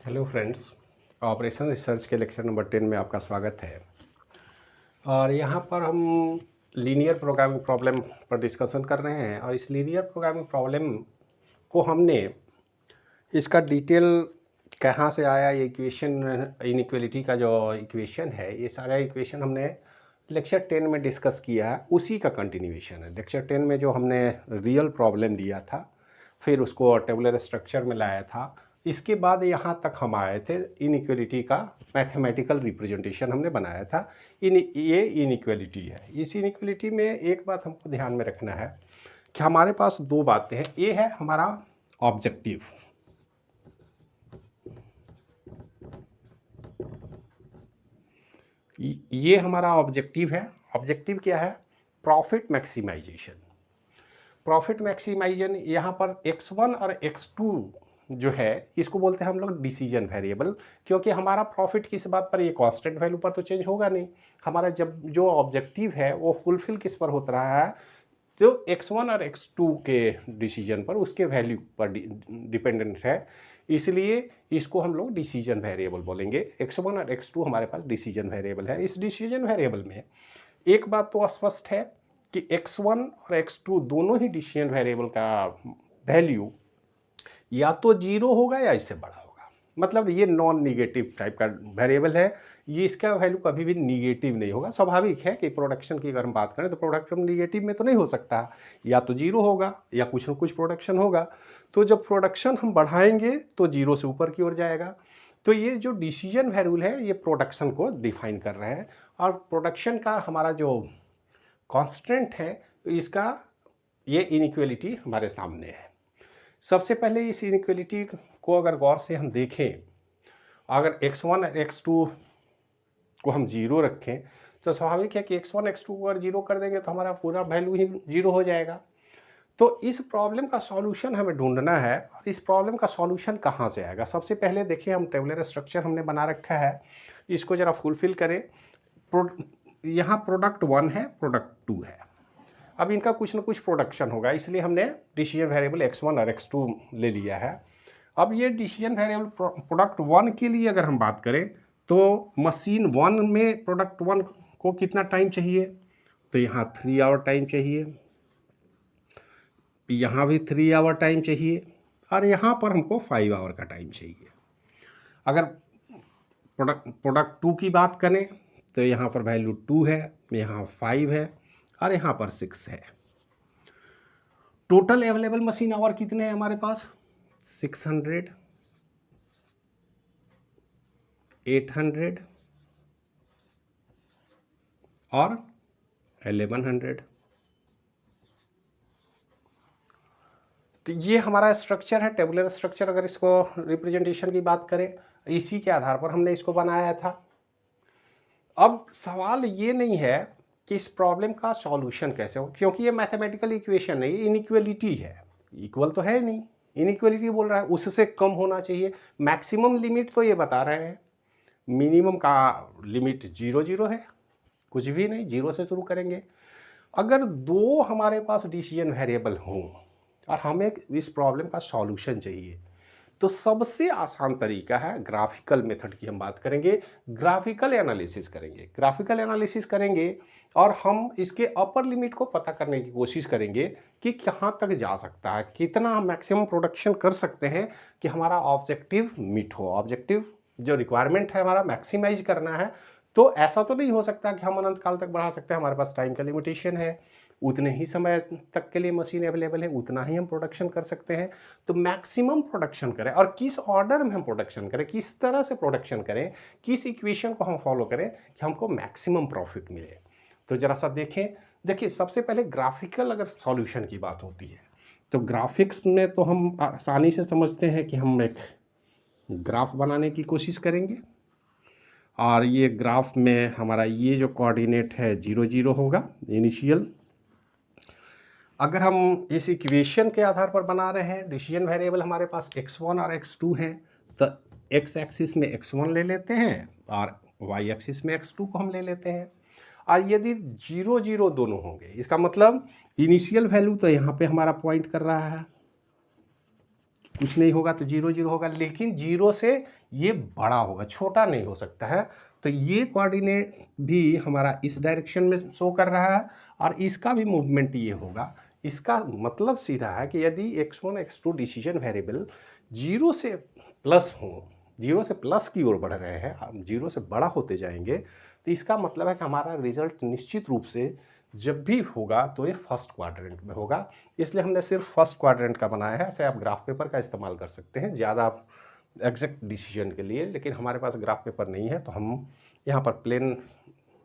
Hello friends, operation research के lecture number 10 में आपका स्वागत है। और यहाँ पर हम लीनियर प्रोग्रामिंग प्रॉब्लम पर डिस्कशन कर रहे हैं। और इस लीनियर प्रोग्रामिंग प्रॉब्लम को हमने इसका डिटेल कहाँ से आया, ये इक्वेशन इनइक्वलिटी का जो इक्वेशन है, ये सारा इक्वेशन हमने लेक्चर 10 में डिस्कस किया है। उसी का कंटिन्यूएशन है। लेक्चर 10 में जो हमने रियल प्रॉब्लम दिया था, फिर उसको टेबुलर स्ट्रक्चर में लाया था। इसके बाद यहाँ तक हम आए थे, इनइक्वलिटी का मैथमेटिकल रिप्रेजेंटेशन हमने बनाया था। ये इनइक्वलिटी है। इस इनइक्वलिटी में एक बात हमको ध्यान में रखना है कि हमारे पास दो बातें हैं। ये है हमारा ऑब्जेक्टिव, ये हमारा ऑब्जेक्टिव है। ऑब्जेक्टिव क्या है? Profit maximisation. प्रॉफिट मैक्सिमाइजेशन यहाँ पर x1 और x2 जो है, इसको बोलते हैं हम लोग डिसीजन वेरिएबल। क्योंकि हमारा प्रॉफिट किस बात पर, ये कांस्टेंट वैल्यू पर तो चेंज होगा नहीं। हमारा जब जो ऑब्जेक्टिव है वो फुलफिल किस पर होता रहा है, जो x1 और x2 के डिसीजन पर, उसके वैल्यू पर डिपेंडेंट है। इसलिए इसको हम लोग डिसीजन वेरिएबल बोलेंगे। x1 और x2 हमारे पास डिसीजन वेरिएबल है। इस डिसीजन वेरिएबल में एक बात तो स्पष्ट है कि x1 और x2 दोनों ही डिसीजन वेरिएबल का वैल्यू या तो जीरो होगा या इससे बड़ा होगा। मतलब ये नॉन निगेटिव टाइप का वेरिएबल है। ये इसका वैल्यू कभी भी निगेटिव नहीं होगा। स्वाभाविक है कि प्रोडक्शन की अगर हम बात करें तो प्रोडक्शन निगेटिव में तो नहीं हो सकता, या तो जीरो होगा या कुछ न कुछ प्रोडक्शन होगा। तो जब प्रोडक्शन हम बढ़ाएंगे तो जीरो से ऊपर की ओर जाएगा। तो ये जो डिसीजन वेरिएबल है, ये प्रोडक्शन को डिफाइन कर रहे हैं। और प्रोडक्शन का हमारा जो कांस्टेंट है, इसका ये इनइक्वलिटी हमारे सामने है। सबसे पहले इस इनइक्वलिटी को अगर गौर से हम देखें, अगर x1 और x2 को हम जीरो रखें तो स्वाभाविक है कि x1 x2 को अगर जीरो कर देंगे तो हमारा पूरा वैल्यू ही जीरो हो जाएगा। तो इस प्रॉब्लम का सॉल्यूशन हमें ढूंढना है। और इस प्रॉब्लम का सॉल्यूशन कहाँ से आएगा? सबसे पहले देखिए, हम टेबुलर स्ट्रक्चर हमने बना रखा है, इसको ज़रा फुलफिल करें। यहाँ प्रोडक्ट 1 है, प्रोडक्ट 2 है। अब इनका कुछ ना कुछ प्रोडक्शन होगा, इसलिए हमने डिसीजन वेरिएबल x1 और x2 ले लिया है। अब ये डिसीजन वेरिएबल प्रोडक्ट 1 के लिए अगर हम बात करें तो मशीन 1 में प्रोडक्ट 1 को कितना टाइम चाहिए? तो यहाँ 3 आवर टाइम चाहिए, यहाँ भी 3 आवर टाइम चाहिए, और यहाँ पर हमको 5 आवर का टाइम चाहिए। अगर प्रोडक्ट 2 की बात करें तो यहाँ पर वैल्यू 2 है, यहाँ 5 है, और यहाँ पर 6 है। टोटल अवेलेबल मशीन आवर कितने हैं हमारे पास? 600, 800 और 1100। तो ये हमारा स्ट्रक्चर है, टेबुलर स्ट्रक्चर। अगर इसको रिप्रेजेंटेशन की बात करें, इसी के आधार पर हमने इसको बनाया था। अब सवाल ये नहीं है कि इस प्रॉब्लम का सॉल्यूशन कैसे हो, क्योंकि ये मैथमेटिकल इक्वेशन नहीं, इनइक्वलिटी है। इक्वल तो है नहीं, इनइक्वलिटी बोल रहा है, उससे कम होना चाहिए। मैक्सिमम लिमिट तो ये बता रहे हैं, मिनिमम का लिमिट 0 है, कुछ भी नहीं, 0 से शुरू करेंगे। अगर दो हमारे पास डिसीजन वेरिएबल हों और हमें इस प्रॉब्लम का सॉल्यूशन चाहिए, तो सबसे आसान तरीका है ग्राफिकल मेथड की हम बात करेंगे। ग्राफिकल एनालिसिस करेंगे, ग्राफिकल एनालिसिस करेंगे और हम इसके अपर लिमिट को पता करने की कोशिश करेंगे कि कहाँ तक जा सकता है, कितना हम मैक्सिमम प्रोडक्शन कर सकते हैं कि हमारा ऑब्जेक्टिव मीट हो। ऑब्जेक्टिव जो रिक्वायरमेंट है हमारा मैक्सिमाइज करना है। तो ऐसा तो नहीं हो सकता कि हम अनंत काल तक बढ़ा सकते हैं, हमारे पास टाइम का लिमिटेशन है। उतने ही समय तक के लिए मशीन अवेलेबल है, उतना ही हम प्रोडक्शन कर सकते हैं। तो मैक्सिमम प्रोडक्शन करें, और किस ऑर्डर में हम प्रोडक्शन करें, किस तरह से प्रोडक्शन करें, किस इक्वेशन को हम फॉलो करें कि हमको मैक्सिमम प्रॉफिट मिले। तो जरा सा देखें। देखिए, सबसे पहले ग्राफिकल अगर सॉल्यूशन की बात होती है तो ग्राफिक्स में तो हम आसानी से समझते हैं कि हम एक ग्राफ बनाने की कोशिश करेंगे, और ये ग्राफ में हमारा ये जो कोऑर्डिनेट है 0 0 होगा इनिशियल। अगर हम इस इक्वेशन के आधार पर बना रहे हैं, डिसीजन वेरिएबल हमारे पास x1 और x2 हैं, तो x एक्सिस में x1 ले लेते हैं और y एक्सिस में x2 को हम ले लेते हैं। और यदि 0 0 दोनों होंगे, इसका मतलब इनिशियल वैल्यू तो यहाँ पे हमारा पॉइंट कर रहा है, कुछ नहीं होगा तो 0 0 होगा, लेकिन 0 से ये बड़ा होगा, छोटा नहीं हो सकता है। तो ये कोऑर्डिनेट भी हमारा इस डायरेक्शन में शो कर रहा है और इसका भी मूवमेंट ये होगा। इसका मतलब सीधा है कि यदि x1 x2 डिसीजन वेरिएबल 0 से प्लस हो, 0 से प्लस की ओर बढ़ रहे हैं, हम 0 से बड़ा होते जाएंगे, तो इसका मतलब है कि हमारा रिजल्ट निश्चित रूप से जब भी होगा तो ये फर्स्ट क्वाड्रेंट में होगा। इसलिए हमने सिर्फ फर्स्ट क्वाड्रेंट का बनाया है। ऐसे आप ग्राफ पेपर का इस्तेमाल कर सकते हैं ज़्यादा एग्जैक्ट डिसीजन के लिए, लेकिन हमारे पास ग्राफ पेपर नहीं है तो हम यहाँ पर प्लेन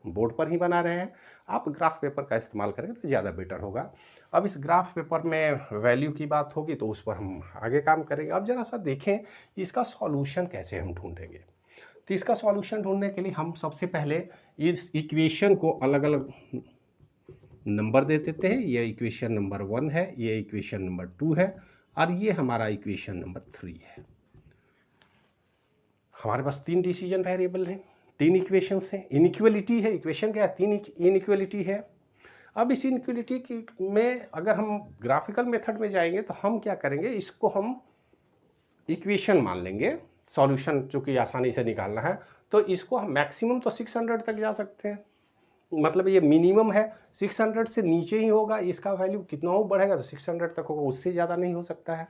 बोर्ड पर ही बना रहे हैं। आप ग्राफ पेपर का इस्तेमाल करेंगे तो ज़्यादा बेटर होगा। अब इस ग्राफ पेपर में वैल्यू की बात होगी तो उस पर हम आगे काम करेंगे। अब ज़रा सा देखें इसका सॉल्यूशन कैसे हम ढूंढेंगे। तो इसका सॉल्यूशन ढूंढने के लिए हम सबसे पहले इस इक्वेशन को अलग अलग नंबर दे देते हैं। ये इक्वेशन नंबर 1 है, ये इक्वेशन नंबर 2 है और ये हमारा इक्वेशन नंबर 3 है। हमारे पास 3 डिसीजन वेरिएबल हैं, 3 इक्वेशंस हैं, इनइक्वलिटी है। इक्वेशन क्या है? 3 इनइक्वलिटी है। अब इस इनइक्वलिटी में अगर हम ग्राफिकल मेथड में जाएंगे तो हम क्या करेंगे, इसको हम इक्वेशन मान लेंगे, सॉल्यूशन चूँकि आसानी से निकालना है तो इसको हम मैक्सिमम तो 600 तक जा सकते हैं, मतलब ये मिनिमम है, 600 से नीचे ही होगा। इसका वैल्यू कितना हो बढ़ेगा तो 600 तक होगा, उससे ज़्यादा नहीं हो सकता है।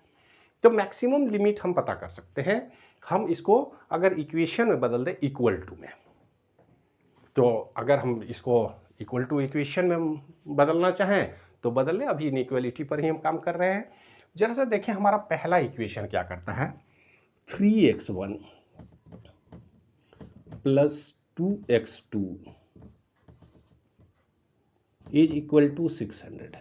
तो मैक्सिमम लिमिट हम पता कर सकते हैं। हम इसको अगर इक्वेशन में बदल दें इक्वल टू में, तो अगर हम इसको इक्वल टू इक्वेशन में बदलना चाहें तो बदल लें। अभी इनइक्वलिटी पर ही हम काम कर रहे हैं। जरा सा देखें हमारा पहला इक्वेशन क्या करता है, 3x1 plus 2x2 is equal to 600।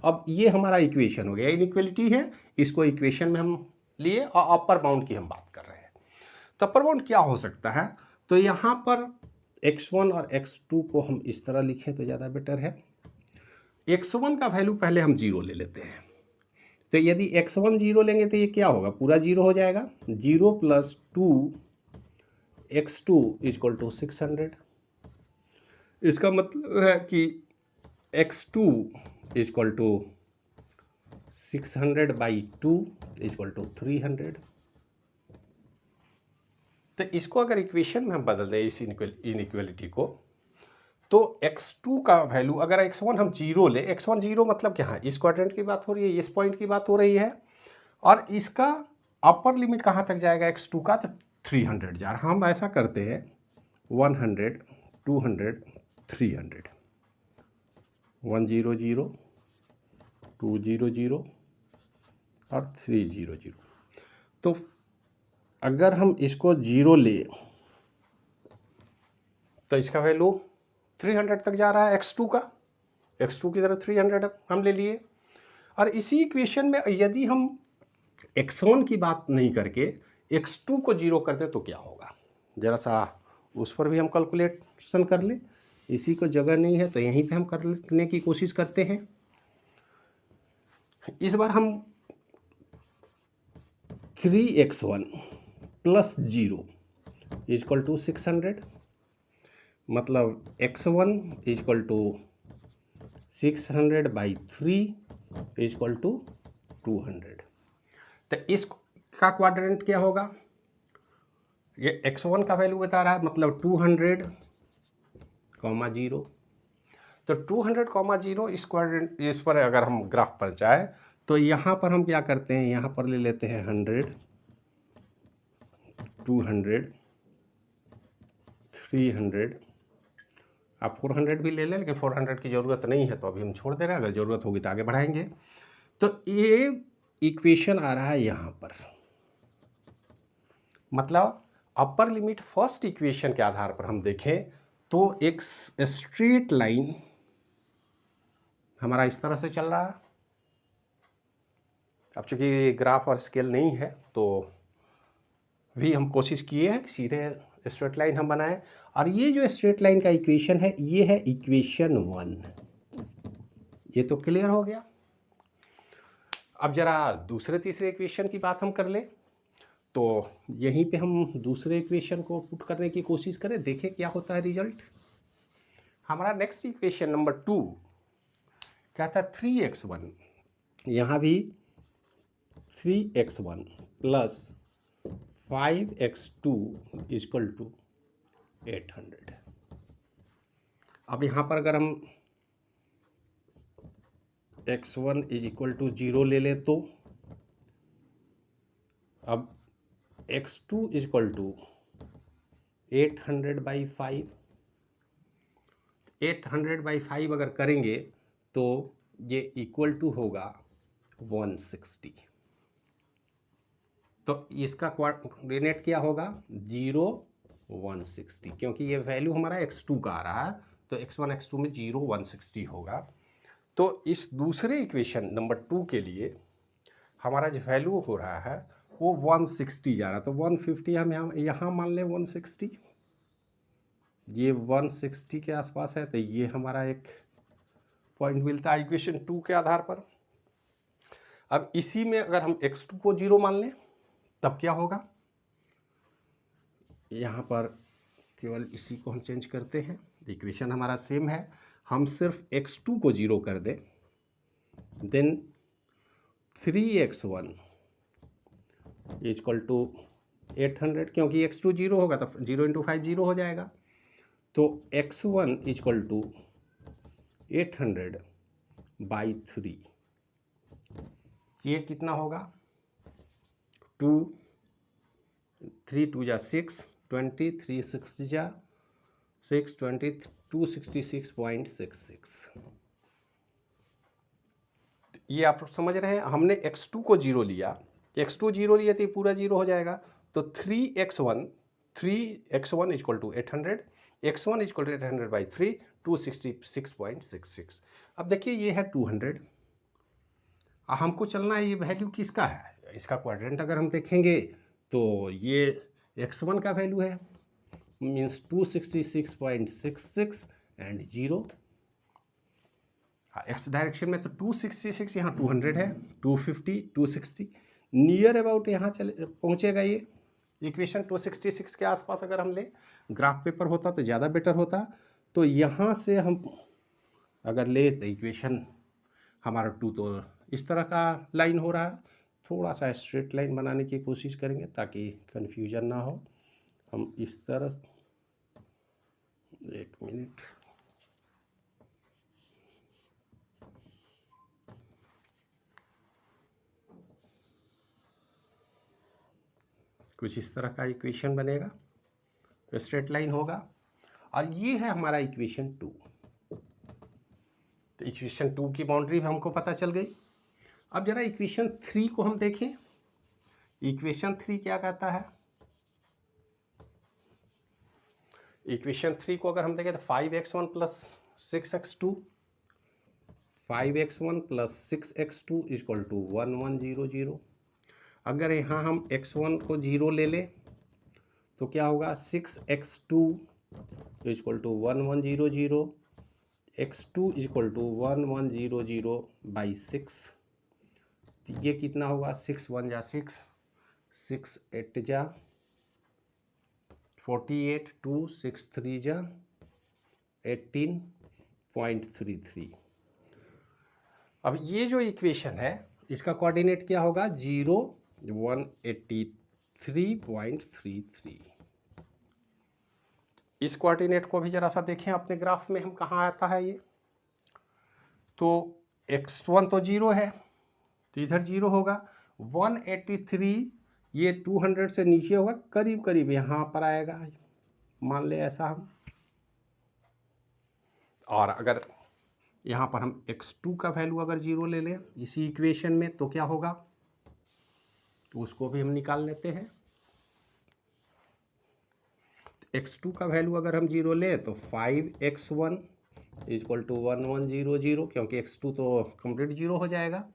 अब ये हमारा इक्वेशन हो गया, इनइक्वलिटी है, इसको इक्वेशन में हम लिए और अपर बाउंड की हम बात कर रहे हैं। तो अपर बाउंड क्या हो सकता है, तो यहाँ पर x1 और x2 को हम इस तरह लिखें तो ज़्यादा बेटर है। x1 का वैल्यू पहले हम 0 ले लेते हैं। तो यदि x1 0 लेंगे तो ये क्या होगा, पूरा 0 हो जाएगा। 0 प्लस 2x2 इक्वल टू 600। इसका मतलब है कि x2 equal to 600/2 equal to 300। तो इसको अगर इक्वेशन में हम बदल दें इस इनइक्वलिटी को, तो x2 का वैल्यू अगर x1 हम 0 ले, x1 0 मतलब क्या है, इस क्वाड्रेंट की बात हो रही है, इस पॉइंट की बात हो रही है, और इसका अपर लिमिट कहाँ तक जाएगा x2 का, तो 300 जा रहा। हम ऐसा करते हैं 100 200 300, 100 200 और 300। तो अगर हम इसको 0 ले तो इसका वैल्यू 300 तक जा रहा है x2 का, x2 की तरफ 300 हम ले लिए। और इसी इक्वेशन में यदि हम x1 की बात नहीं करके x2 को 0 कर दें तो क्या होगा, ज़रा सा उस पर भी हम कैलकुलेशन कर लें। इसी को जगह नहीं है तो यहीं पे हम करने की कोशिश करते हैं। इस बार हम 3x1 प्लस 0 इक्वल टू 600, मतलब x1 equal to 600/3 equal to 200। तो इसका क्वाड्रेंट क्या होगा, ये x1 का वैल्यू बता रहा है, मतलब 200, 0। तो 200, 0 इस क्वाड्रेंट, इस पर अगर हम ग्राफ पर जाए तो यहाँ पर हम क्या करते हैं, यहाँ पर ले लेते हैं 100 200 300। आप 400 भी ले लें, लेकिन 400 की ज़रूरत नहीं है तो अभी हम छोड़ दे रहे हैं, अगर ज़रूरत होगी तो आगे बढ़ाएंगे। तो ये इक्वेशन आ रहा है यहाँ पर, मतलब अपर लिमिट फर्स्ट इक्वेशन के आधार पर हम देखें तो एक स्ट्रेट लाइन हमारा इस तरह से चल रहा है। अब चूंकि ग्राफ और स्केल नहीं है तो भी हम कोशिश किए हैं सीधे स्ट्रेट लाइन हम बनाएं, और ये जो स्ट्रेट लाइन का इक्वेशन है ये है इक्वेशन 1। ये तो क्लियर हो गया। अब जरा दूसरे तीसरे इक्वेशन की बात हम कर लें, तो यहीं पे हम दूसरे इक्वेशन को पुट करने की कोशिश करें, देखें क्या होता है रिजल्ट। हमारा नेक्स्ट इक्वेशन नंबर 2 क्या था, 3x1, यहाँ भी 3x1 plus 5x2 equal to 800। अब यहाँ पर अगर हम x1 इज इक्वल टू 0 ले लें तो अब x2 इज इक्वल टू 800/5, 800/5 अगर करेंगे तो ये इक्वल टू होगा 160। तो इसका कोऑर्डिनेट क्या होगा 0 160, क्योंकि ये वैल्यू हमारा x2 का आ रहा है तो x1 x2 में 0 160 होगा। तो इस दूसरे इक्वेशन नंबर 2 के लिए हमारा जो वैल्यू हो रहा है वो 160 जा रहा है। तो 150 हम यहाँ मान लें 160, ये 160 के आसपास है, तो ये हमारा एक पॉइंट मिलता है इक्वेशन 2 के आधार पर। अब इसी में अगर हम x2 को 0 मान लें तब क्या होगा, यहाँ पर केवल इसी को हम चेंज करते हैं, इक्वेशन हमारा सेम है, हम सिर्फ x2 को 0 कर दें, देन 3x1 इक्वल टू 800, क्योंकि x2 0 होगा तो 0 × 5 0 हो जाएगा। तो x1 इक्वल टू 800/3, ये कितना होगा 2 3 2 जा 6 20 3 6 जा 6 20 266.66। ये आप समझ रहे हैं, हमने x2 को 0 लिया, x2 0 लिया तो ये पूरा 0 हो जाएगा। तो 3x1 equal to 800, x1 equal to 800/3 266.66। अब देखिए ये है 200, हमको चलना है ये वैल्यू किसका है, इसका क्वाड्रेंट अगर हम देखेंगे तो ये x1 का वैल्यू है, मीन्स 266.66 एंड 0। एक्स डायरेक्शन में तो 266, यहाँ 200 है, 250 260 नियर अबाउट यहाँ चले पहुँचेगा ये इक्वेशन 266 के आसपास। अगर हम ले ग्राफ पेपर होता तो ज़्यादा बेटर होता। तो यहाँ से हम अगर ले तो इक्वेशन हमारा 2 तो इस तरह का लाइन हो रहा है, थोड़ा सा स्ट्रेट लाइन बनाने की कोशिश करेंगे ताकि कन्फ्यूजन ना हो। हम इस तरह, एक मिनट, कुछ इस तरह का इक्वेशन बनेगा, स्ट्रेट लाइन होगा, और ये है हमारा इक्वेशन 2। तो इक्वेशन 2 की बाउंड्री भी हमको पता चल गई। अब जरा इक्वेशन 3 को हम देखें, इक्वेशन 3 क्या कहता है। इक्वेशन 3 को अगर हम देखें तो 5x1 plus 6x2, 5x1 plus 6x2 equal to 1100। अगर यहाँ हम x1 को 0 ले लें तो क्या होगा 6x2 equal to 1100, x2 equal to 1100/6। तो ये कितना होगा 6 1 जा 6 6 8 जा 48 2 6 3 जा 18.33। अब ये जो इक्वेशन है इसका कोऑर्डिनेट क्या होगा 0 183.33। इस कोऑर्डिनेट को भी जरा सा देखें अपने ग्राफ में, हम कहाँ आता है ये। तो x1 तो 0 है तो इधर 0 होगा, 183 ये 200 से नीचे होगा, करीब करीब यहाँ पर आएगा, मान ले ऐसा हम। और अगर यहाँ पर हम x2 का वैल्यू अगर 0 ले लें इसी इक्वेशन में तो क्या होगा, तो उसको भी हम निकाल लेते हैं। x2 का वैल्यू अगर हम 0 लें तो 5x1 इक्वल टू 1100, क्योंकि x2 तो कंप्लीट 0 हो जाएगा।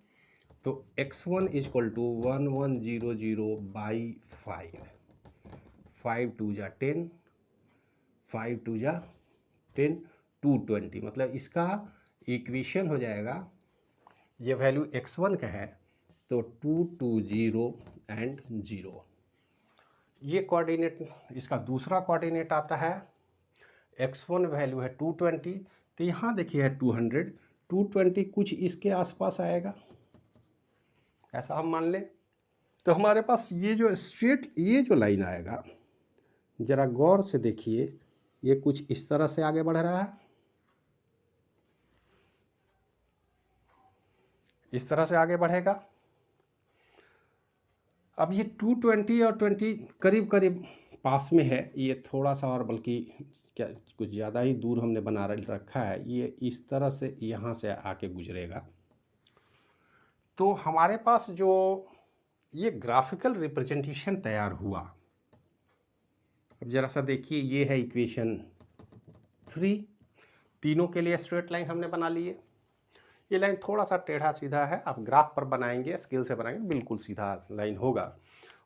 तो x1 इक्वल टू 1100/5, 5 2 जा 10, 5 2 जा 10, 220, मतलब इसका इक्वेशन हो जाएगा, ये वैल्यू x1 का है तो 220 एंड 0। ये कोऑर्डिनेट, इसका दूसरा कोऑर्डिनेट आता है, x1 वैल्यू है 220, तो यहाँ देखिए है 200, 220 कुछ इसके आसपास आएगा, ऐसा हम मान लें। तो हमारे पास ये जो स्ट्रेट ये जो लाइन आएगा, ज़रा गौर से देखिए, ये कुछ इस तरह से आगे बढ़ रहा है, इस तरह से आगे बढ़ेगा। अब ये 220 और 20 करीब करीब पास में है, ये थोड़ा सा और बल्कि क्या कुछ ज़्यादा ही दूर हमने बना रखा है, ये इस तरह से यहाँ से आके गुजरेगा। तो हमारे पास जो ये ग्राफिकल रिप्रेजेंटेशन तैयार हुआ, अब ज़रा सा देखिए, ये है इक्वेशन 3, तीनों के लिए स्ट्रेट लाइन हमने बना लिए। ये लाइन थोड़ा सा टेढ़ा सीधा है, आप ग्राफ पर बनाएंगे, स्केल से बनाएंगे, बिल्कुल सीधा लाइन होगा।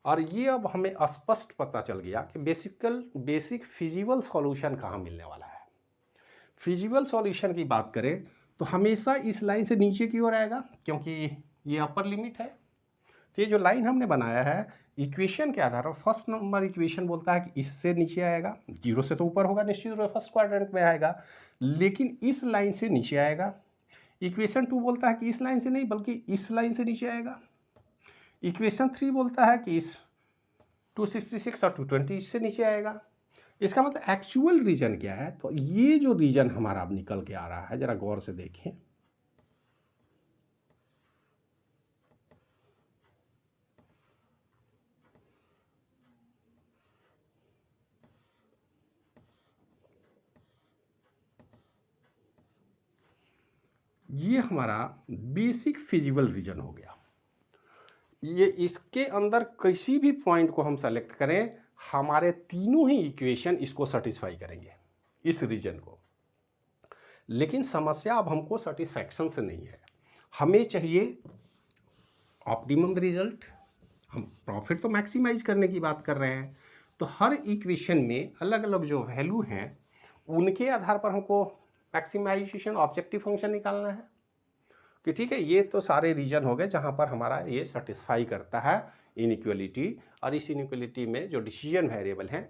और ये अब हमें स्पष्ट पता चल गया कि बेसिक फिजिबल सॉल्यूशन कहाँ मिलने वाला है। फिजिबल सॉल्यूशन की बात करें तो हमेशा इस लाइन से नीचे की ओर आएगा, क्योंकि ये अपर लिमिट है। तो ये जो लाइन हमने बनाया है इक्वेशन के आधार पर, फर्स्ट नंबर इक्वेशन बोलता है कि इससे नीचे आएगा, 0 से तो ऊपर होगा, निश्चित रूप से फर्स्ट क्वाड्रेंट में आएगा, लेकिन इस लाइन से नीचे आएगा। इक्वेशन 2 बोलता है कि इस लाइन से नहीं बल्कि इस लाइन से नीचे आएगा। इक्वेशन 3 बोलता है कि इस 266 और 220 से नीचे आएगा। इसका मतलब एक्चुअल रीजन क्या है, तो ये जो रीजन हमारा अब निकल के आ रहा है, जरा गौर से देखें, ये हमारा बेसिक फिजिबल रीजन हो गया। ये इसके अंदर किसी भी पॉइंट को हम सेलेक्ट करें, हमारे तीनों ही इक्वेशन इसको सेटिस्फाई करेंगे, इस रीजन को। लेकिन समस्या अब हमको सेटिस्फैक्शन से नहीं है, हमें चाहिए ऑप्टिमम रिजल्ट। हम प्रॉफिट तो मैक्सिमाइज करने की बात कर रहे हैं, तो हर इक्वेशन में अलग अलग जो वैल्यू हैं उनके आधार पर हमको मैक्सिमाइजेशन ऑब्जेक्टिव फंक्शन निकालना है कि ठीक है, ये तो सारे रीजन हो गए जहाँ पर हमारा ये सेटिस्फाई करता है इनइक्वलिटी। और इस इनइक्वलिटी में जो डिसीजन वेरिएबल हैं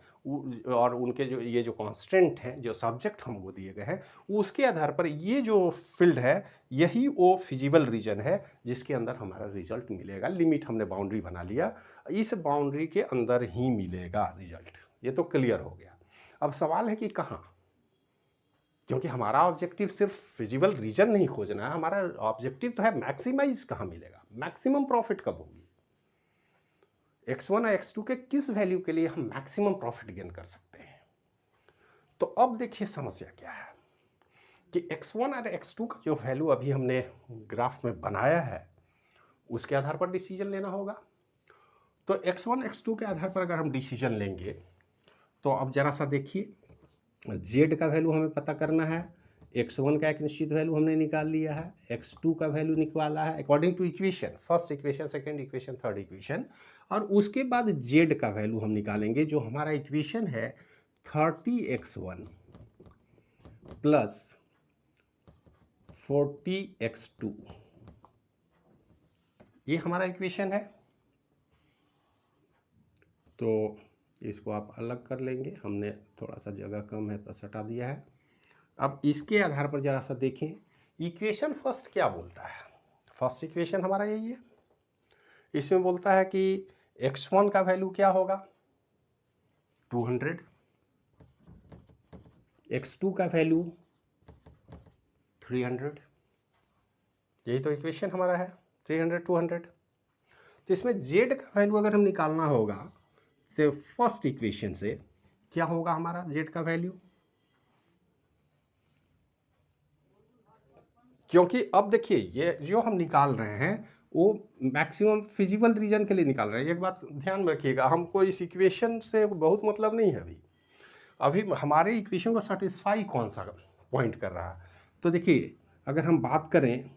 और उनके जो ये जो कांस्टेंट हैं, जो सब्जेक्ट हमको दिए गए हैं, उसके आधार पर ये जो फील्ड है यही वो फिजिबल रीजन है जिसके अंदर हमारा रिजल्ट मिलेगा। लिमिट हमने बाउंड्री बना लिया, इस बाउंड्री के अंदर ही मिलेगा रिजल्ट। ये तो क्लियर हो गया। अब सवाल है कि कहाँ, क्योंकि हमारा ऑब्जेक्टिव सिर्फ फिजिबल रीजन नहीं खोजना है, हमारा ऑब्जेक्टिव तो है मैक्सिमाइज कहाँ मिलेगा, मैक्सिमम प्रॉफिट कब होगी, x1 और x2 के किस वैल्यू के लिए हम मैक्सिमम प्रॉफिट गेन कर सकते हैं। तो अब देखिए समस्या क्या है कि x1 और x2 का जो वैल्यू अभी हमने ग्राफ में बनाया है उसके आधार पर डिसीजन लेना होगा। तो x1 x2 के आधार पर अगर हम डिसीजन लेंगे तो अब जरा सा देखिए, z का वैल्यू हमें पता करना है, x1 का एक निश्चित वैल्यू हमने निकाल लिया है, x2 का वैल्यू निकाला है according to equation, first equation, second equation, third equation. और उसके बाद z का वैल्यू हम निकालेंगे, जो हमारा इक्वेशन है 30x1 प्लस 40x2, ये हमारा इक्वेशन है। तो इसको आप अलग कर लेंगे, हमने थोड़ा सा जगह कम है तो सटा दिया है। अब इसके आधार पर जरा सा देखें इक्वेशन फर्स्ट क्या बोलता है। फर्स्ट इक्वेशन हमारा यही है, इसमें बोलता है कि x1 का वैल्यू क्या होगा 200, x2 का वैल्यू 300, यही तो इक्वेशन हमारा है 300 200। तो इसमें z का वैल्यू अगर हम निकालना होगा तो फर्स्ट इक्वेशन से क्या होगा हमारा z का वैल्यू, क्योंकि अब देखिए ये जो हम निकाल रहे हैं वो मैक्सिमम फिजिबल रीजन के लिए निकाल रहे हैं। एक बात ध्यान में रखिएगा, हमको इस इक्वेशन से बहुत मतलब नहीं है, अभी हमारे इक्वेशन को सेटिस्फाई कौन सा पॉइंट कर रहा है। तो देखिए अगर हम बात करें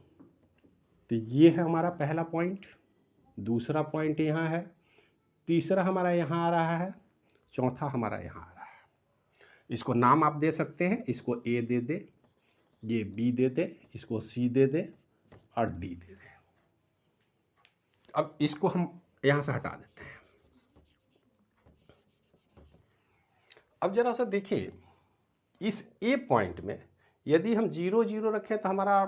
तो ये है हमारा पहला पॉइंट, दूसरा पॉइंट यहाँ है, तीसरा हमारा यहाँ आ रहा है, चौथा हमारा यहाँ आ रहा है। इसको नाम आप दे सकते हैं, इसको ए दे दे, ये बी दे दे, इसको सी दे दे और डी दे दे। अब इसको हम यहाँ से हटा देते हैं। अब जरा सा देखिए इस ए पॉइंट में यदि हम 0 0 रखें तो हमारा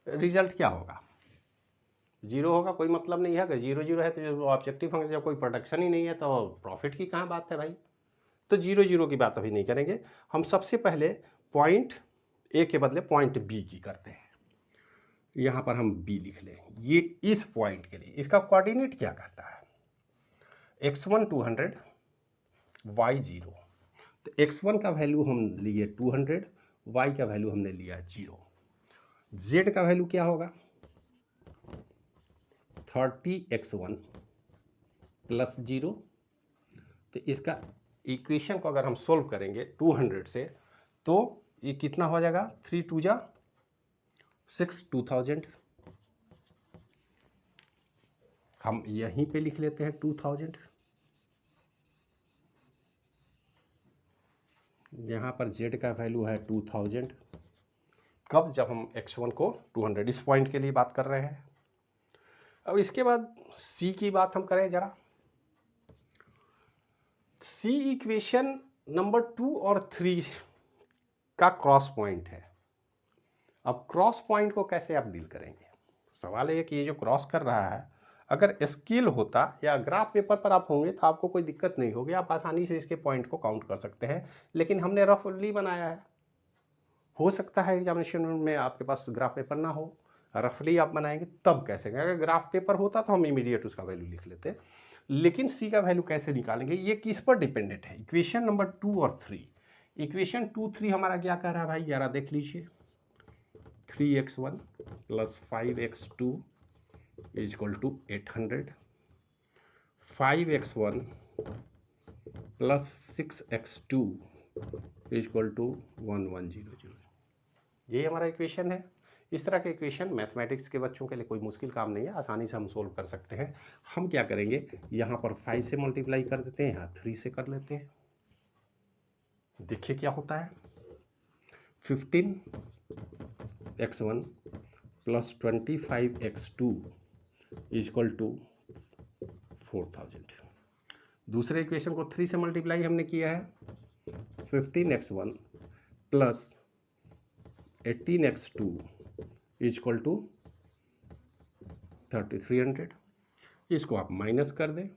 रिजल्ट क्या होगा, जीरो होगा, कोई मतलब नहीं है। अगर जीरो जीरो है तो जो ऑब्जेक्टिव फंक्शन, जब कोई प्रोडक्शन ही नहीं है तो प्रॉफिट की कहाँ बात है भाई। तो जीरो जीरो की बात अभी नहीं करेंगे हम। सबसे पहले पॉइंट ए के बदले पॉइंट बी की करते हैं। यहाँ पर हम बी लिख लें। ये इस पॉइंट के लिए इसका कोऑर्डिनेट क्या कहता है, x1 200 y 0। तो x1 का वैल्यू हम लिए 200, y का वैल्यू हमने लिया 0। z का वैल्यू क्या होगा 30x1 प्लस 0। तो इसका इक्वेशन को अगर हम सोल्व करेंगे 200 से तो ये कितना हो जाएगा, 3 2 जा 6, 2000। हम यहीं पे लिख लेते हैं 2000। यहाँ पर z का वैल्यू है 2000। कब, जब हम x1 को 200 इस पॉइंट के लिए बात कर रहे हैं। अब इसके बाद c की बात हम करें जरा। c इक्वेशन नंबर 2 और 3 का क्रॉस पॉइंट है। अब क्रॉस पॉइंट को कैसे आप डील करेंगे, सवाल है कि ये जो क्रॉस कर रहा है, अगर स्केल होता या ग्राफ पेपर पर आप होंगे तो आपको कोई दिक्कत नहीं होगी, आप आसानी से इसके पॉइंट को काउंट कर सकते हैं। लेकिन हमने रफली बनाया है। हो सकता है एग्जामिनेशन में आपके पास ग्राफ पेपर ना हो, रफली आप बनाएंगे तब कैसे। अगर ग्राफ पेपर होता तो हम इमीडिएट उसका वैल्यू लिख लेते। लेकिन सी का वैल्यू कैसे निकालेंगे, ये किस पर डिपेंडेंट है, इक्वेशन नंबर 2 और 3। इक्वेशन 2 3 हमारा क्या कह रहा है भाई, जरा देख लीजिए। 3x1 plus 5x2 is equal to 800। 5x1 plus 6x2 is equal to 1100। यही हमारा इक्वेशन है। इस तरह के इक्वेशन मैथमेटिक्स के बच्चों के लिए कोई मुश्किल काम नहीं है, आसानी से हम सोल्व कर सकते हैं। हम क्या करेंगे, यहाँ पर 5 से मल्टीप्लाई कर देते हैं, यहाँ 3 से कर लेते हैं। देखिए क्या होता है, 15x1 plus 25x2 is equal to 4000। दूसरे इक्वेशन को 3 से मल्टीप्लाई हमने किया है, 15x1 plus 18x2 is equal to 3300। इसको आप माइनस कर दें,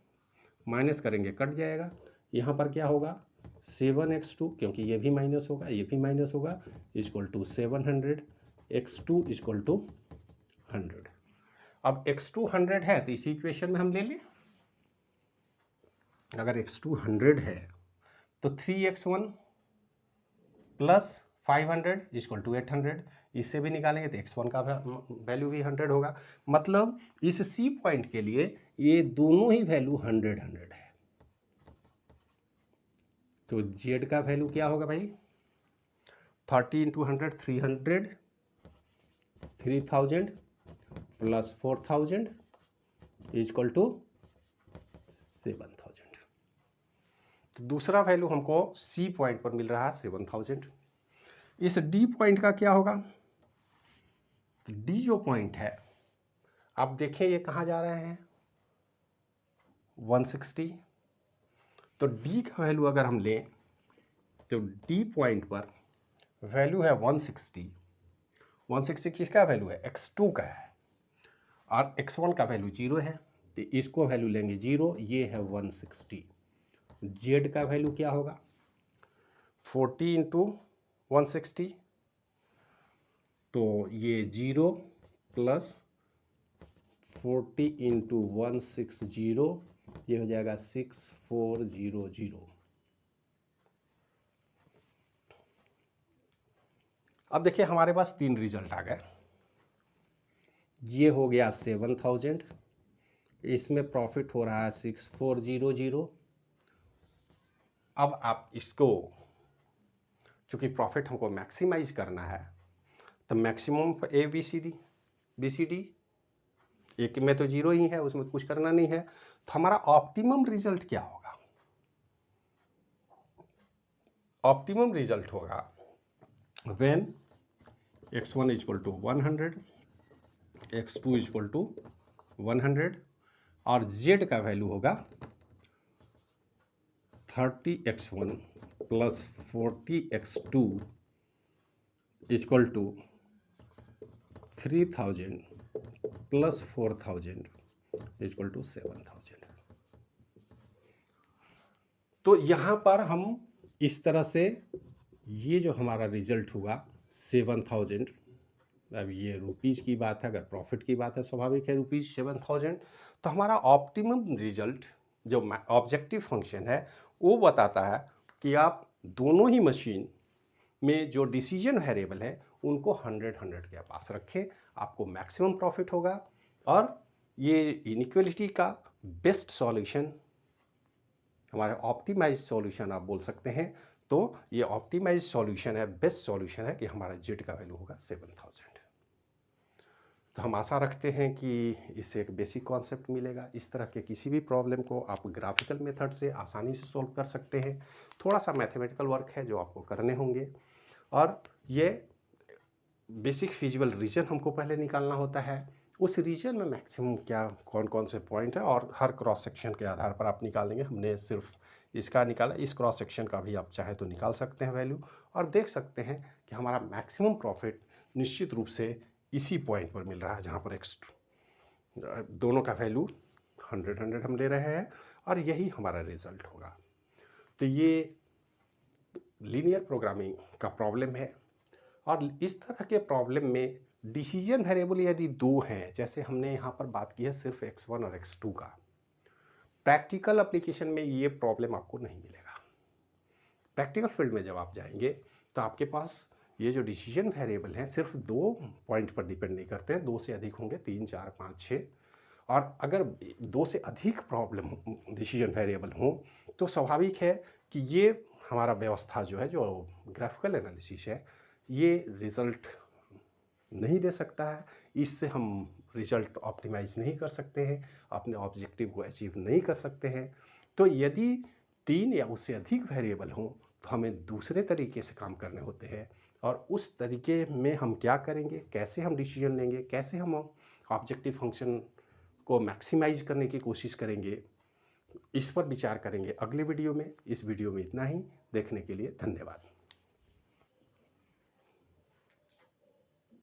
माइनस करेंगे कट जाएगा। यहाँ पर क्या होगा 7x2, क्योंकि ये भी माइनस होगा ये भी माइनस होगा, is equal to 700। x2 is equal to 100। अब x2 100 है तो इसी इक्वेशन में हम ले लें। अगर x2 100 है तो 3x1 प्लस 500 इक्वल टू 800, इससे भी निकालेंगे तो x1 का वैल्यू भी 100 होगा। मतलब इस C पॉइंट के लिए ये दोनों ही वैल्यू 100 100 है। तो Z का वैल्यू क्या होगा भाई, 30 × 100 300, 3000 प्लस 4000 इक्वल टू 7000। तो दूसरा वैल्यू हमको C पॉइंट पर मिल रहा है 7000। इस D पॉइंट का क्या होगा, D जो पॉइंट है आप देखें ये कहाँ जा रहे हैं 160। तो D का वैल्यू अगर हम लें तो D पॉइंट पर वैल्यू है 160। 160 किसका वैल्यू है, x2 का है, और x1 का वैल्यू 0 है, तो इसको वैल्यू लेंगे 0, ये है 160। Z का वैल्यू क्या होगा 40 × 160, तो ये 0 प्लस 40 × 160, ये हो जाएगा 6400। अब देखिए हमारे पास 3 रिजल्ट आ गए। ये हो गया 7000, इसमें प्रॉफिट हो रहा है 6400। अब आप इसको, चूँकि प्रॉफिट हमको मैक्सिमाइज करना है तो मैक्सिमम ABCD एक में तो 0 ही है, उसमें तो कुछ करना नहीं है। तो हमारा ऑप्टिमम रिजल्ट क्या होगा, ऑप्टिमम रिजल्ट होगा when x1 is equal to 100, x2 is equal to 100 और z का वैल्यू होगा 30x1 plus 40x2 is equal to 3000 plus 4000 equal to 7000। तो यहाँ पर हम इस तरह से ये जो हमारा रिजल्ट हुआ 7000, अब ये रुपीज़ की बात है, अगर प्रॉफिट की बात है स्वाभाविक है रुपीज़ 7000। तो हमारा ऑप्टिमम रिजल्ट जो ऑब्जेक्टिव फंक्शन है वो बताता है कि आप दोनों ही मशीन में जो डिसीजन वेरिएबल है उनको 100 के पास रखें, आपको मैक्सिमम प्रॉफिट होगा। और ये इनइक्वालिटी का बेस्ट सॉल्यूशन, हमारे ऑप्टिमाइज सॉल्यूशन आप बोल सकते हैं। तो ये ऑप्टिमाइज सॉल्यूशन है, बेस्ट सॉल्यूशन है कि हमारा जेड का वैल्यू होगा 7000। तो हम आशा रखते हैं कि इससे एक बेसिक कॉन्सेप्ट मिलेगा। इस तरह के किसी भी प्रॉब्लम को आप ग्राफिकल मेथड से आसानी से सॉल्व कर सकते हैं। थोड़ा सा मैथमेटिकल वर्क है जो आपको करने होंगे, और ये बेसिक फिजिबल रीजन हमको पहले निकालना होता है। उस रीजन में मैक्सिमम क्या कौन कौन से पॉइंट है, और हर क्रॉस सेक्शन के आधार पर आप निकालेंगे। हमने सिर्फ इसका निकाला, इस क्रॉस सेक्शन का भी आप चाहे तो निकाल सकते हैं वैल्यू, और देख सकते हैं कि हमारा मैक्सिमम प्रॉफिट निश्चित रूप से इसी पॉइंट पर मिल रहा है, जहाँ पर दोनों का वैल्यू 100 हम ले रहे हैं, और यही हमारा रिजल्ट होगा। तो ये लीनियर प्रोग्रामिंग का प्रॉब्लम है, और इस तरह के प्रॉब्लम में डिसीजन वेरिएबल यदि दो हैं, जैसे हमने यहाँ पर बात की है सिर्फ x1 और x2 का, प्रैक्टिकल एप्लीकेशन में ये प्रॉब्लम आपको नहीं मिलेगा। प्रैक्टिकल फील्ड में जब आप जाएंगे तो आपके पास ये जो डिसीजन वेरिएबल हैं सिर्फ 2 पॉइंट पर डिपेंड नहीं करते हैं, 2 से अधिक होंगे, 3, 4, 5, 6। और अगर 2 से अधिक प्रॉब्लम डिसीजन वेरिएबल हों तो स्वाभाविक है कि ये हमारा व्यवस्था जो है, जो ग्राफिकल एनालिसिस है, ये रिज़ल्ट नहीं दे सकता है। इससे हम रिज़ल्ट ऑप्टिमाइज़ नहीं कर सकते हैं, अपने ऑब्जेक्टिव को अचीव नहीं कर सकते हैं। तो यदि 3 या उससे अधिक वेरिएबल हों तो हमें दूसरे तरीके से काम करने होते हैं, और उस तरीके में हम क्या करेंगे, कैसे हम डिसीजन लेंगे, कैसे हम ऑब्जेक्टिव फंक्शन को मैक्सिमाइज करने की कोशिश करेंगे, इस पर विचार करेंगे अगले वीडियो में। इस वीडियो में इतना ही। देखने के लिए धन्यवाद।